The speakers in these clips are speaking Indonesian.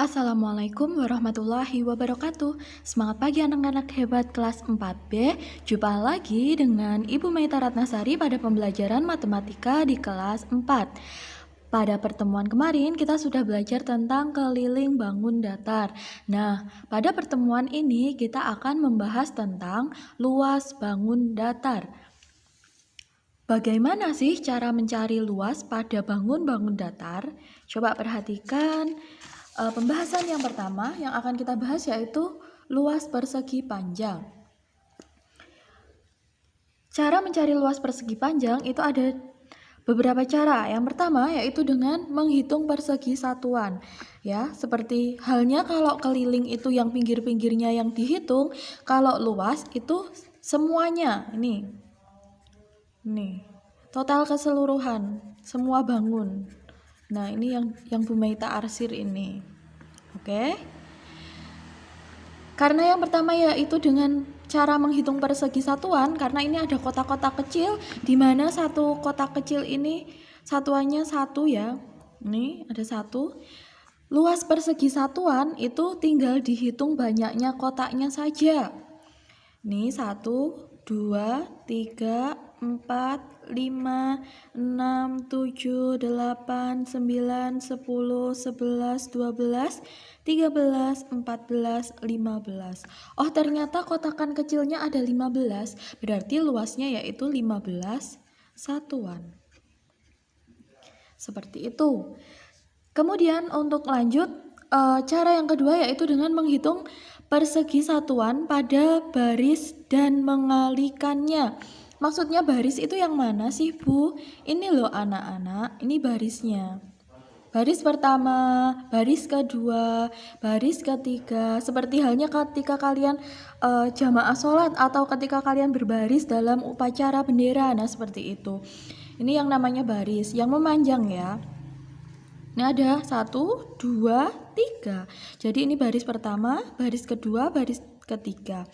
Assalamualaikum warahmatullahi wabarakatuh. Semangat pagi anak-anak hebat kelas 4B. Jumpa lagi dengan Ibu Maita Ratnasari pada pembelajaran matematika di kelas 4. Pada pertemuan kemarin kita sudah belajar tentang keliling bangun datar. Nah, pada pertemuan ini kita akan membahas tentang luas bangun datar. Bagaimana sih cara mencari luas pada bangun-bangun datar? Coba perhatikan pembahasan yang pertama yang akan kita bahas yaitu luas persegi panjang. Cara mencari luas persegi panjang itu ada beberapa cara. Yang pertama yaitu dengan menghitung persegi satuan. Ya, seperti halnya kalau keliling itu yang pinggir-pinggirnya yang dihitung, kalau luas itu semuanya. Ini total keseluruhan semua bangun. Nah, ini yang Bu Maita arsir ini. Oke. Karena yang pertama yaitu dengan cara menghitung persegi satuan, karena ini ada kotak-kotak kecil di mana satu kotak kecil ini satuannya 1 ya. Ini ada 1. Luas persegi satuan itu tinggal dihitung banyaknya kotaknya saja. Ini 1, 2, 3, 4, 5, 6, 7, 8, 9, 10, 11, 12, 13, 14, 15. Oh, ternyata kotakan kecilnya ada 15, berarti luasnya yaitu 15 satuan. Seperti itu. Kemudian untuk lanjut, cara yang kedua yaitu dengan menghitung persegi satuan pada baris dan mengalikannya. Maksudnya baris itu yang mana sih, Bu? Ini loh anak-anak, ini barisnya. Baris pertama, baris kedua, baris ketiga. Seperti halnya ketika kalian jamaah sholat atau ketika kalian berbaris dalam upacara bendera. Nah, seperti itu. Ini yang namanya baris, yang memanjang ya. Ini ada 1, 2, 3. Jadi ini baris pertama, baris kedua, baris ketiga.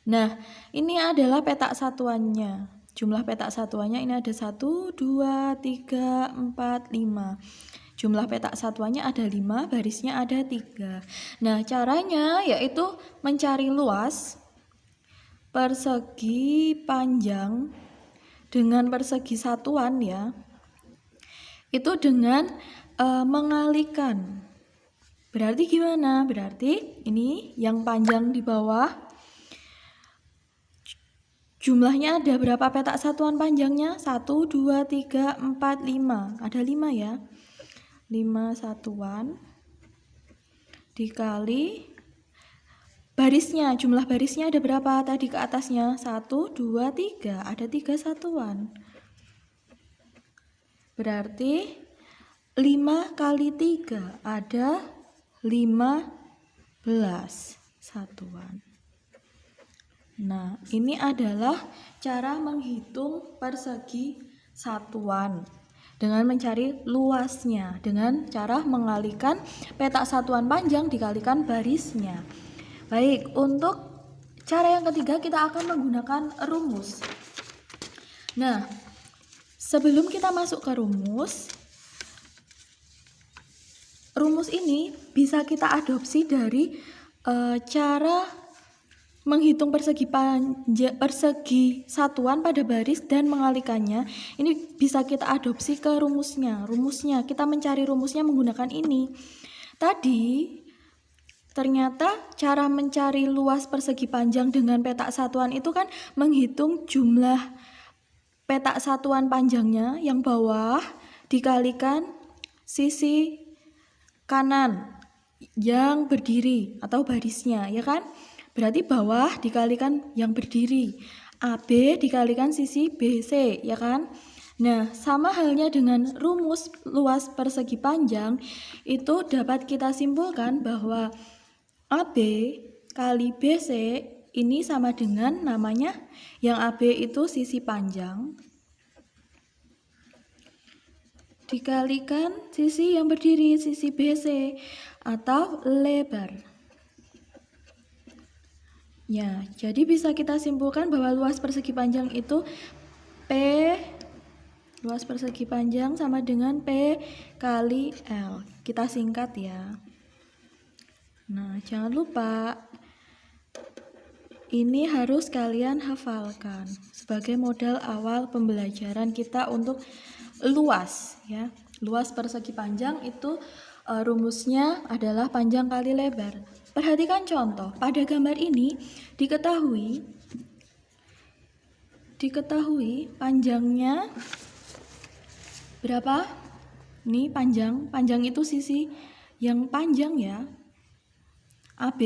Nah, ini adalah petak satuannya. Jumlah petak satuannya ini ada 1, 2, 3, 4, 5. Jumlah petak satuannya ada 5, barisnya ada 3. Nah, caranya yaitu mencari luas persegi panjang dengan persegi satuan ya. Itu dengan mengalikan. Berarti gimana? Berarti ini yang panjang di bawah. Jumlahnya ada berapa petak satuan panjangnya? 1, 2, 3, 4, 5. Ada 5 ya. 5 satuan dikali barisnya. Jumlah barisnya ada berapa tadi ke atasnya? 1, 2, 3. Ada 3 satuan. Berarti 5 kali 3 ada 15 satuan. Nah, ini adalah cara menghitung persegi satuan dengan mencari luasnya dengan cara mengalikan petak satuan panjang dikalikan barisnya. Baik, untuk cara yang ketiga kita akan menggunakan rumus. Nah, sebelum kita masuk ke rumus ini bisa kita adopsi dari cara menghitung persegi satuan pada baris dan mengalikannya. Ini bisa kita adopsi ke rumusnya. Kita mencari rumusnya menggunakan ini. Tadi ternyata cara mencari luas persegi panjang dengan petak satuan itu kan menghitung jumlah petak satuan panjangnya yang bawah dikalikan sisi kanan yang berdiri atau barisnya, ya kan? Berarti bawah dikalikan yang berdiri, AB dikalikan sisi BC, ya kan? Nah, sama halnya dengan rumus luas persegi panjang, itu dapat kita simpulkan bahwa AB kali BC ini sama dengan namanya yang AB itu sisi panjang dikalikan sisi yang berdiri, sisi BC atau lebar. Ya, jadi bisa kita simpulkan bahwa luas persegi panjang itu P, luas persegi panjang sama dengan P kali L. Kita singkat ya. Nah, jangan lupa ini harus kalian hafalkan sebagai modal awal pembelajaran kita untuk luas ya. Luas persegi panjang itu rumusnya adalah panjang kali lebar. Perhatikan contoh. Pada gambar ini diketahui panjangnya berapa? Ini panjang itu sisi yang panjang ya. AB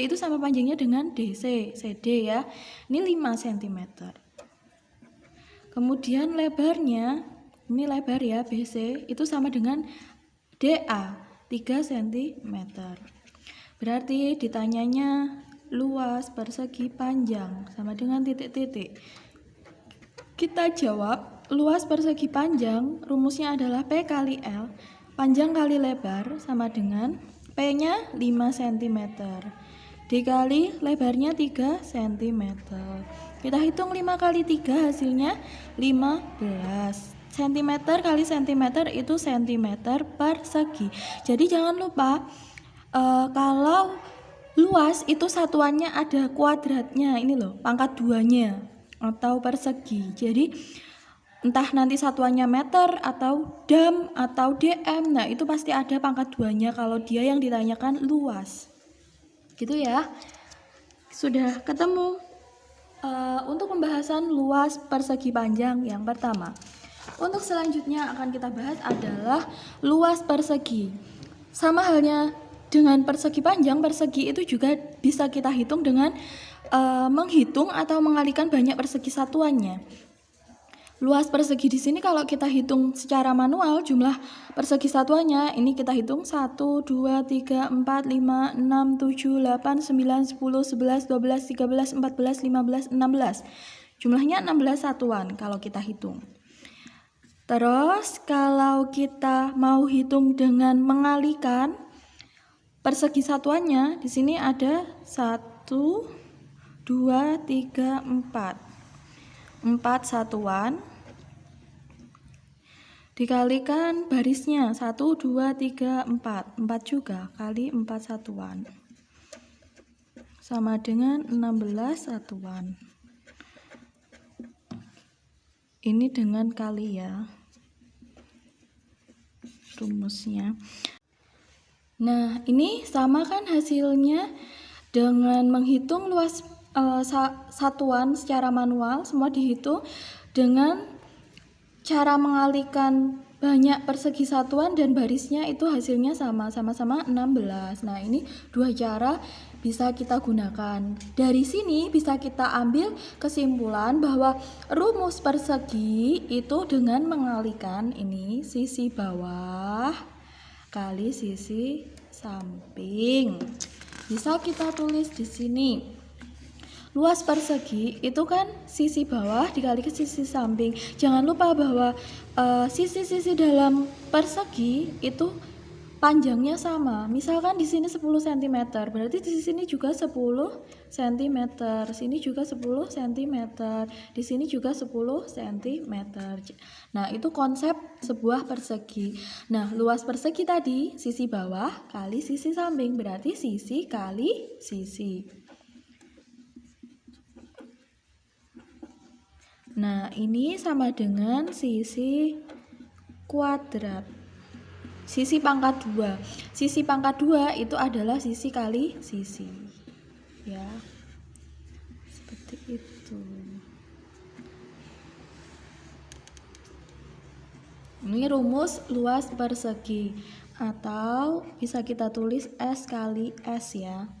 itu sama panjangnya dengan DC, CD ya. Ini 5 cm. Kemudian lebarnya, ini lebar ya BC, itu sama dengan DA, 3 cm. Berarti ditanyanya luas persegi panjang sama dengan titik-titik. Kita jawab, luas persegi panjang rumusnya adalah P kali L, panjang kali lebar sama dengan P-nya 5 cm dikali lebarnya 3 cm. Kita hitung 5 kali 3 hasilnya 15. cm kali cm itu cm persegi. Jadi jangan lupa kalau luas itu satuannya ada kuadratnya, ini loh, pangkat 2-nya atau persegi. Jadi entah nanti satuannya meter atau dam atau dm, nah itu pasti ada pangkat 2-nya kalau dia yang ditanyakan luas. Gitu ya. Sudah ketemu untuk pembahasan luas persegi panjang yang pertama. Untuk selanjutnya akan kita bahas adalah luas persegi. Sama halnya dengan persegi panjang, persegi itu juga bisa kita hitung dengan menghitung atau mengalikan banyak persegi satuannya. Luas persegi di sini kalau kita hitung secara manual jumlah persegi satuannya ini kita hitung 1, 2, 3, 4, 5, 6, 7, 8, 9, 10, 11, 12, 13, 14, 15, 16. Jumlahnya 16 satuan kalau kita hitung. Terus kalau kita mau hitung dengan mengalikan persegi satuannya, di sini ada 1, 2, 3, 4. 4 satuan dikalikan barisnya 1, 2, 3, 4 juga kali 4 satuan sama dengan 16 satuan. Ini dengan kali ya rumusnya. Nah ini sama kan hasilnya dengan menghitung luas satuan secara manual, semua dihitung dengan cara mengalikan banyak persegi satuan dan barisnya itu hasilnya sama-sama 16. Nah ini dua cara bisa kita gunakan. Dari sini bisa kita ambil kesimpulan bahwa rumus persegi itu dengan mengalikan ini sisi bawah kali sisi samping. Bisa kita tulis di sini. Luas persegi itu kan sisi bawah dikali ke sisi samping. Jangan lupa bahwa sisi-sisi dalam persegi itu panjangnya sama. Misalkan di sini 10 cm, berarti di sini juga 10 cm, sini juga 10 cm, di sini juga 10 cm. Nah, itu konsep sebuah persegi. Nah, luas persegi tadi sisi bawah kali sisi samping, berarti sisi kali sisi. Nah, ini sama dengan sisi kuadrat. Sisi pangkat 2. Sisi pangkat 2 itu adalah sisi kali sisi. Ya. Seperti itu. Ini rumus luas persegi atau bisa kita tulis S kali S ya.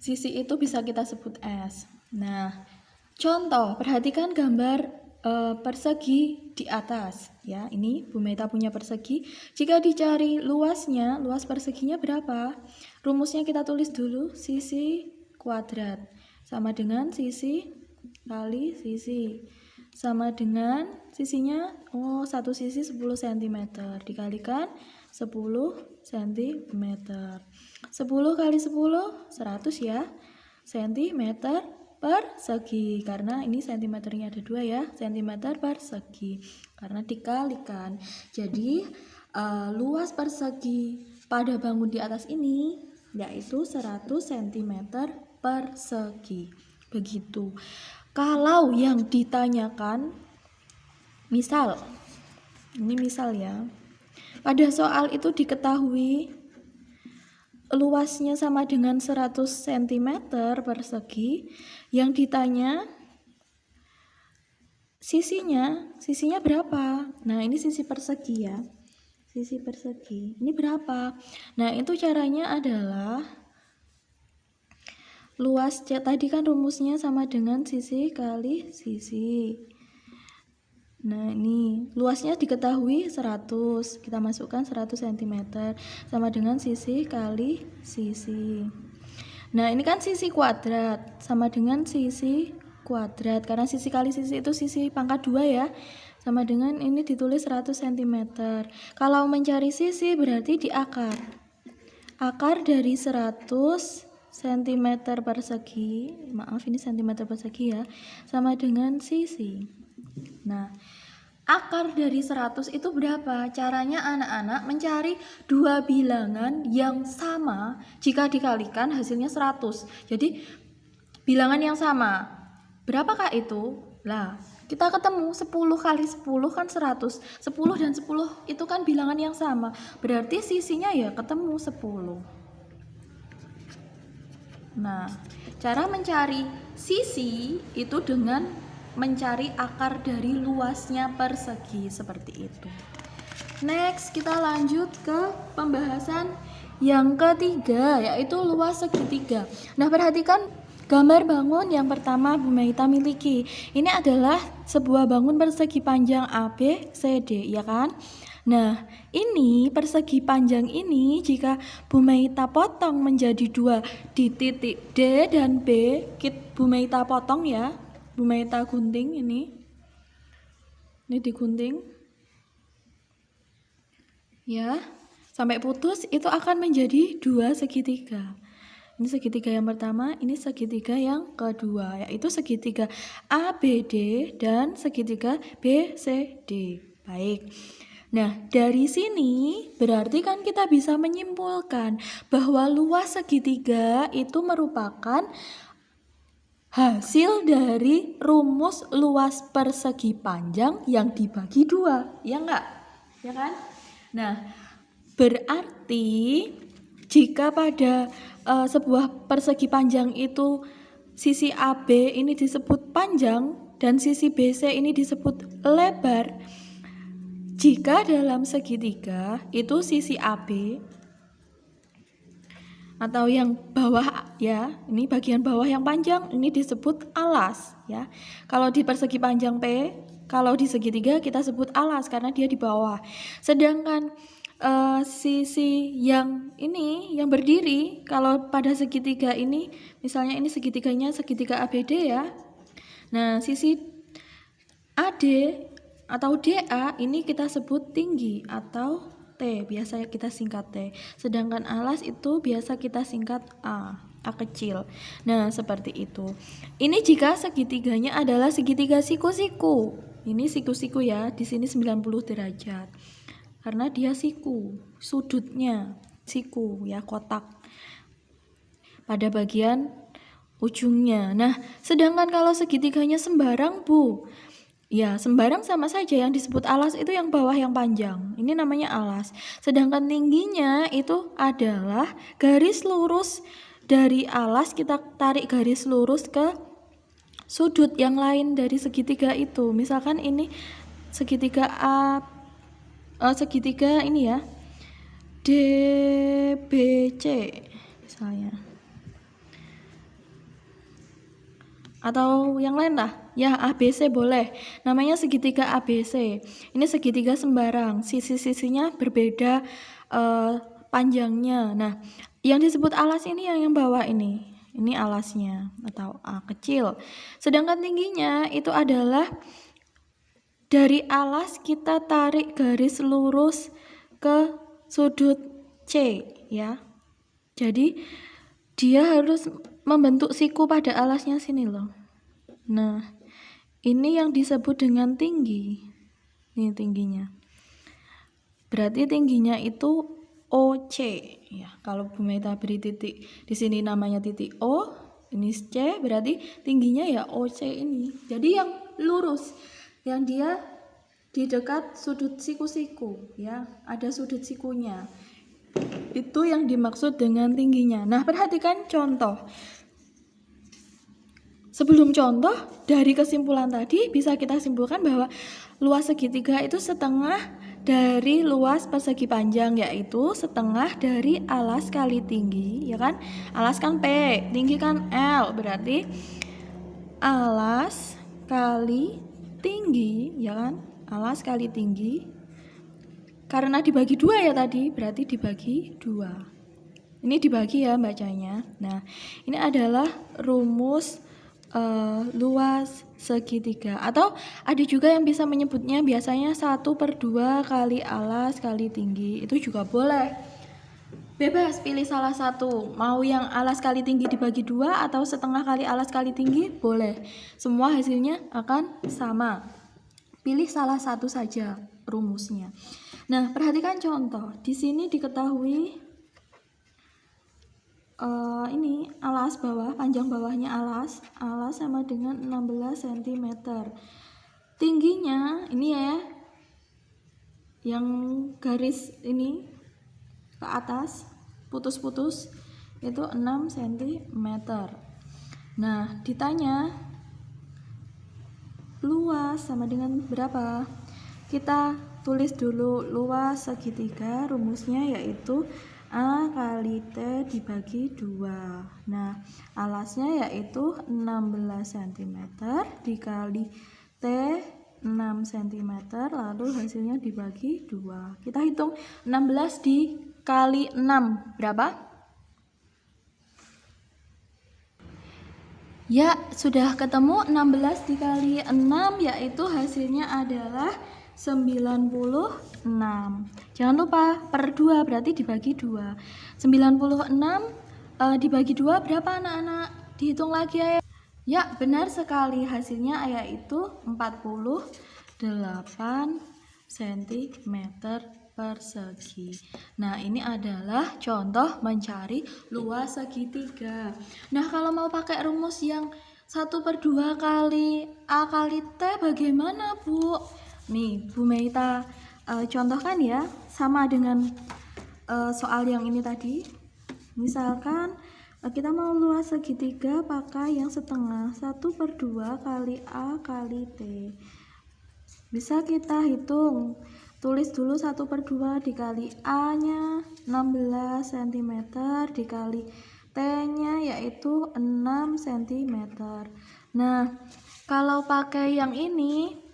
Sisi itu bisa kita sebut S. Nah, contoh, perhatikan gambar persegi di atas ya. Ini Bu Meta punya persegi. Jika dicari luasnya, luas perseginya berapa? Rumusnya kita tulis dulu, sisi kuadrat sama dengan sisi kali sisi sama dengan sisinya satu sisi 10 cm dikalikan 10 cm. 10 kali 10 100 ya cm persegi, karena ini cm-nya ada 2 ya, cm persegi karena dikalikan. Jadi luas persegi pada bangun di atas ini yaitu 100 cm persegi. Begitu. Kalau yang ditanyakan, misal, ini misal ya, pada soal itu diketahui luasnya sama dengan 100 cm persegi, yang ditanya sisinya berapa? Nah, ini sisi persegi ya. Sisi persegi. Ini berapa? Nah, itu caranya adalah luas tadi kan rumusnya sama dengan sisi kali sisi. Nah, ini luasnya diketahui 100. Kita masukkan 100 cm sama dengan sisi kali sisi. Nah, ini kan sisi kuadrat sama dengan sisi kuadrat, karena sisi kali sisi itu sisi pangkat 2 ya, sama dengan ini ditulis 100 cm. Kalau mencari sisi berarti di akar dari 100 cm persegi, maaf ini cm persegi ya, sama dengan sisi. Nah, akar dari 100 itu berapa? Caranya anak-anak mencari dua bilangan yang sama jika dikalikan hasilnya 100. Jadi bilangan yang sama. Berapakah itu? Lah, kita ketemu 10 kali 10 kan 100. 10 dan 10 itu kan bilangan yang sama. Berarti sisinya ya ketemu 10. Nah, cara mencari sisi itu dengan mencari akar dari luasnya persegi seperti itu. Next, kita lanjut ke pembahasan yang ketiga, yaitu luas segitiga. Nah, perhatikan gambar bangun yang pertama Bu Maita miliki. Ini adalah sebuah bangun persegi panjang ABCD, ya kan? Nah, ini persegi panjang ini jika Bu Maita potong menjadi 2 di titik D dan B, Bu Maita potong ya. Bu Maita gunting ini digunting. Ya, sampai putus itu akan menjadi 2 segitiga. Ini segitiga yang pertama, ini segitiga yang kedua, yaitu segitiga ABD dan segitiga BCD. Baik. Nah, dari sini berarti kan kita bisa menyimpulkan bahwa luas segitiga itu merupakan hasil dari rumus luas persegi panjang yang dibagi 2. Ya enggak? Ya kan? Nah, berarti jika pada sebuah persegi panjang itu sisi AB ini disebut panjang dan sisi BC ini disebut lebar, jika dalam segitiga itu sisi AB atau yang bawah ya, ini bagian bawah yang panjang ini disebut alas ya. Kalau di persegi panjang P, kalau di segitiga kita sebut alas karena dia di bawah. Sedangkan sisi yang ini yang berdiri kalau pada segitiga ini, misalnya ini segitiganya segitiga ABD ya. Nah, sisi AD atau DA ini kita sebut tinggi atau T, biasa kita singkat T. Sedangkan alas itu biasa kita singkat A kecil. Nah, seperti itu. Ini jika segitiganya adalah segitiga siku-siku. Ini siku-siku ya, di sini 90 derajat. Karena dia siku, sudutnya siku ya, kotak pada bagian ujungnya. Nah, sedangkan kalau segitiganya sembarang Bu, ya sembarang sama saja, yang disebut alas itu yang bawah yang panjang, ini namanya alas. Sedangkan tingginya itu adalah garis lurus dari alas, kita tarik garis lurus ke sudut yang lain dari segitiga itu. Misalkan ini segitiga segitiga ini ya, DBC misalnya, atau yang lain lah ya, ABC boleh, namanya segitiga ABC. Ini segitiga sembarang, sisi-sisinya berbeda panjangnya. Nah, yang disebut alas ini yang bawah ini alasnya atau A kecil. Sedangkan tingginya itu adalah dari alas kita tarik garis lurus ke sudut C ya. Jadi dia harus membentuk siku pada alasnya sini loh. Nah, ini yang disebut dengan tinggi. Ini tingginya. Berarti tingginya itu OC. Ya, kalau Bu Meta beri titik di sini namanya titik O, ini C, berarti tingginya ya OC ini. Jadi yang lurus, yang dia di dekat sudut siku-siku, ya, ada sudut sikunya. Itu yang dimaksud dengan tingginya. Nah, perhatikan contoh. Sebelum contoh, dari kesimpulan tadi bisa kita simpulkan bahwa luas segitiga itu setengah dari luas persegi panjang, yaitu setengah dari alas kali tinggi, ya kan? Alas kan P, tinggi kan L, berarti alas kali tinggi, ya kan? Alas kali tinggi. Karena dibagi 2 ya tadi, berarti dibagi 2. Ini dibagi ya bacanya. Nah, ini adalah rumus luas segitiga, atau ada juga yang bisa menyebutnya biasanya 1/2 kali alas kali tinggi, itu juga boleh. Bebas pilih salah satu, mau yang alas kali tinggi dibagi 2 atau setengah kali alas kali tinggi, boleh. Semua hasilnya akan sama. Pilih salah satu saja rumusnya. Nah, perhatikan contoh. Di sini diketahui ini alas bawah, panjang bawahnya alas sama dengan 16 cm. Tingginya ini ya, yang garis ini ke atas putus-putus itu 6 cm. Nah, ditanya luas sama dengan berapa? Kita tulis dulu luas segitiga, rumusnya yaitu A kali T dibagi 2. Nah, alasnya yaitu 16 cm dikali T 6 cm, lalu hasilnya dibagi 2. Kita hitung 16 dikali 6 berapa? Ya, sudah ketemu 16 dikali 6, yaitu hasilnya adalah 96. Jangan lupa per 2 berarti dibagi 2. 96 dibagi 2 berapa anak-anak? Dihitung lagi ya. Ya, benar sekali, hasilnya yaitu 48 cm persegi. Nah, ini adalah contoh mencari luas segitiga. Nah, kalau mau pakai rumus yang 1/2 kali A kali T bagaimana, Bu? Nih, Bu Meita contohkan ya, sama dengan soal yang ini tadi. Misalkan kita mau luas segitiga pakai yang setengah, 1/2 kali A kali T. Bisa kita hitung. Tulis dulu 1/2 dikali A-nya 16 cm dikali T-nya yaitu 6 cm. Nah, kalau pakai yang ini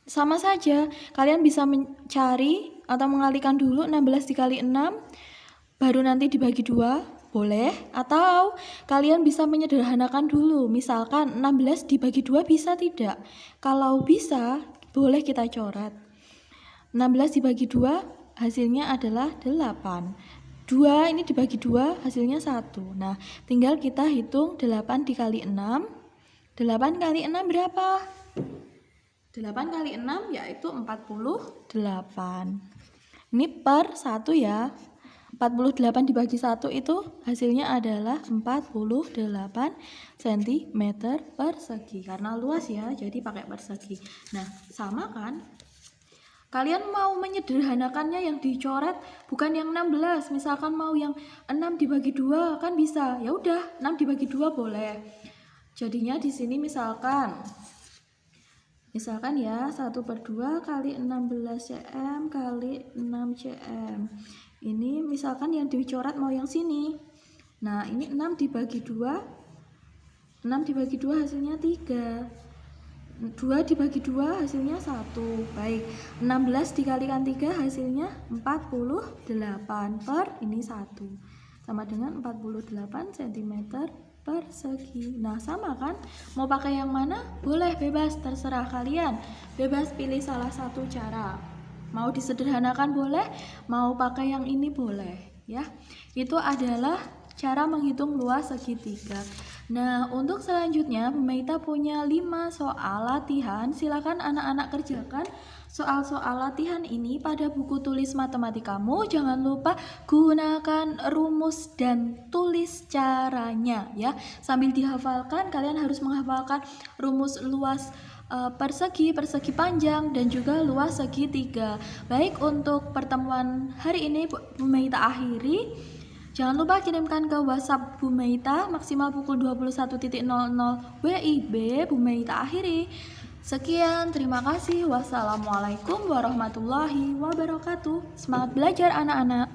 sama saja, kalian bisa mencari atau mengalihkan dulu 16 dikali 6 baru nanti dibagi 2, boleh. Atau kalian bisa menyederhanakan dulu, misalkan 16 dibagi 2 bisa tidak? Kalau bisa, boleh kita coret. 16 dibagi 2 hasilnya adalah 8. 2 ini dibagi 2 hasilnya 1. Nah, tinggal kita hitung 8 dikali 6. 8 kali 6 berapa? 8 kali 6 yaitu 48. Ini per 1 ya. 48 dibagi 1 itu hasilnya adalah 48 cm persegi. Karena luas ya, jadi pakai persegi. Nah, sama kan? Kalian mau menyederhanakannya yang dicoret bukan yang 16. Misalkan mau yang 6 dibagi 2 kan bisa. Ya udah, 6 dibagi 2 boleh. Jadinya di sini misalkan ya 1/2 kali 16 cm kali 6 cm. Ini misalkan yang dicoret mau yang sini. Nah, ini 6 dibagi 2. 6 dibagi 2 hasilnya 3. 2 dibagi 2 hasilnya 1. Baik, 16 dikalikan 3 hasilnya 48 per ini 1. Sama dengan 48 cm persegi. Nah, sama kan? Mau pakai yang mana? Boleh, bebas, terserah kalian. Bebas pilih salah satu cara. Mau disederhanakan boleh, mau pakai yang ini boleh, ya. Itu adalah cara menghitung luas segitiga. Nah, untuk selanjutnya Bu Meita punya 5 soal latihan. Silakan anak-anak kerjakan soal-soal latihan ini pada buku tulis matematikamu. Jangan lupa gunakan rumus dan tulis caranya ya. Sambil dihafalkan, kalian harus menghafalkan rumus luas persegi, persegi panjang, dan juga luas segitiga. Baik, untuk pertemuan hari ini Bu Meita akhiri. Jangan lupa kirimkan ke WhatsApp Bu Meita maksimal pukul 21.00 WIB. Bu Meita akhiri. Sekian, terima kasih. Wassalamualaikum warahmatullahi wabarakatuh. Semangat belajar anak-anak.